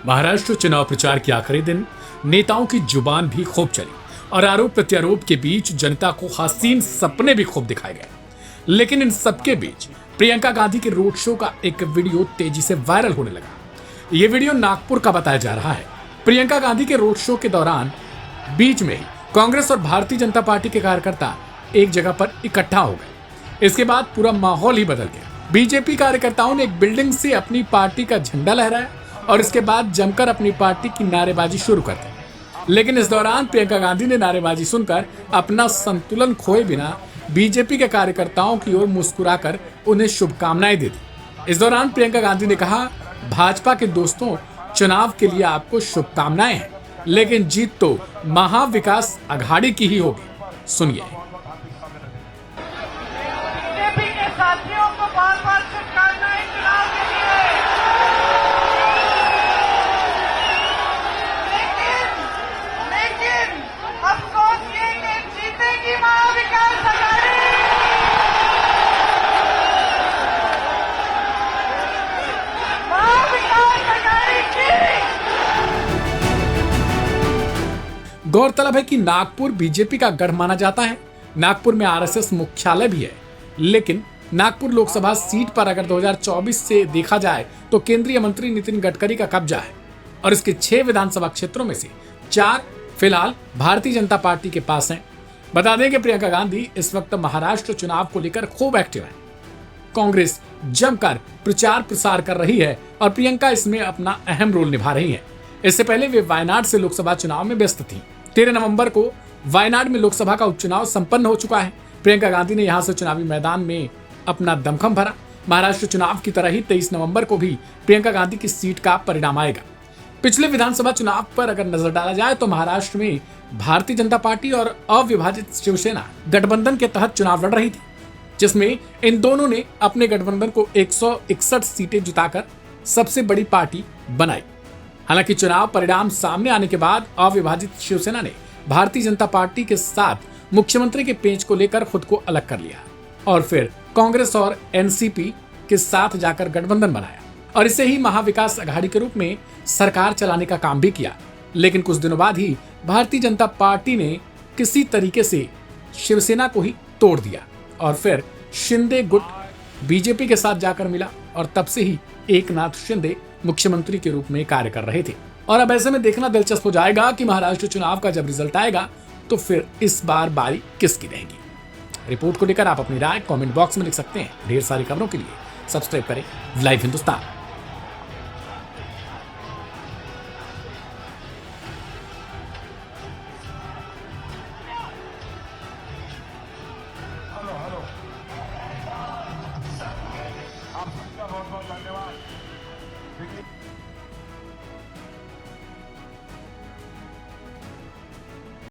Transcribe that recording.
महाराष्ट्र चुनाव प्रचार के आखिरी दिन नेताओं की जुबान भी खूब चली और आरोप प्रत्यारोप के बीच जनता को हसीन सपने भी खूब दिखाए गए। लेकिन इन सबके बीच प्रियंका गांधी के रोड शो का एक वीडियो तेजी से वायरल होने लगा। ये वीडियो नागपुर का बताया जा रहा है। प्रियंका गांधी के रोड शो के दौरान बीच में ही कांग्रेस और भारतीय जनता पार्टी के कार्यकर्ता एक जगह पर इकट्ठा हो गए। इसके बाद पूरा माहौल ही बदल गया। बीजेपी कार्यकर्ताओं ने एक बिल्डिंग से अपनी पार्टी का झंडा लहराया और इसके बाद जमकर अपनी पार्टी की नारेबाजी शुरू कर दी। लेकिन इस दौरान प्रियंका गांधी ने नारेबाजी सुनकर अपना संतुलन खोए बिना बीजेपी के कार्यकर्ताओं की ओर मुस्कुराकर उन्हें शुभकामनाएं दे दी। इस दौरान प्रियंका गांधी ने कहा, भाजपा के दोस्तों, चुनाव के लिए आपको शुभकामनाएं हैं, लेकिन जीत तो महाविकास अघाड़ी की ही होगी। सुनिए। बीजेपी के साथियों को बार-बार शुभकामनाएं चुनाव के लिए। लेकिन अफसोस ये कि जीतेगी महाविकास अघाड़ी। महाविकास अघाड़ी की। गौरतलब है कि नागपुर बीजेपी का गढ़ माना जाता है। नागपुर में आरएसएस मुख्यालय भी है। लेकिन नागपुर लोकसभा सीट पर अगर 2024 से देखा जाए तो केंद्रीय मंत्री नितिन गडकरी का कब्जा है और इसके 6 विधानसभा क्षेत्रों में से 4 फिलहाल भारतीय जनता पार्टी के पास हैं। बता दें कि प्रियंका गांधी इस वक्त महाराष्ट्र चुनाव को लेकर खूब एक्टिव है। कांग्रेस जमकर प्रचार प्रसार कर रही है और प्रियंका इसमें अपना अहम रोल निभा रही है। इससे पहले वे वायनाड से लोकसभा चुनाव में व्यस्त थी। 13 नवंबर को वायनाड में लोकसभा का उपचुनाव संपन्न हो चुका है। प्रियंका गांधी ने यहां से चुनावी मैदान में अपना दमखम भरा। महाराष्ट्र चुनाव की तरह ही 23 नवंबर को भी प्रियंका गांधी की सीट का परिणाम आएगा। पिछले विधानसभा चुनाव पर अगर नजर डाला जाए तो महाराष्ट्र में भारतीय जनता पार्टी और अविभाजित शिवसेना गठबंधन के तहत चुनाव लड़ रही थी, जिसमें इन दोनों ने अपने गठबंधन को 161 सीटें जिताकर सबसे बड़ी पार्टी बनाई। हालांकि चुनाव परिणाम सामने आने के बाद अविभाजित शिवसेना ने भारतीय जनता पार्टी के साथ मुख्यमंत्री के पेंच को लेकर खुद को अलग कर लिया और फिर कांग्रेस और एनसीपी के साथ जाकर गठबंधन बनाया और इसे ही महाविकास अघाड़ी के रूप में सरकार चलाने का काम भी किया। लेकिन कुछ दिनों बाद ही भारतीय जनता पार्टी ने किसी तरीके से शिवसेना को ही तोड़ दिया और फिर शिंदे गुट बीजेपी के साथ जाकर मिला और तब से ही एकनाथ शिंदे मुख्यमंत्री के रूप में कार्य कर रहे थे। और अब ऐसे में देखना दिलचस्प हो जाएगा कि महाराष्ट्र चुनाव का जब रिजल्ट आएगा तो फिर इस बार बारी किसकी रहेगी। रिपोर्ट को लेकर आप अपनी राय कमेंट बॉक्स में लिख सकते हैं। ढेर सारी खबरों के लिए सब्सक्राइब करें लाइव हिंदुस्तान।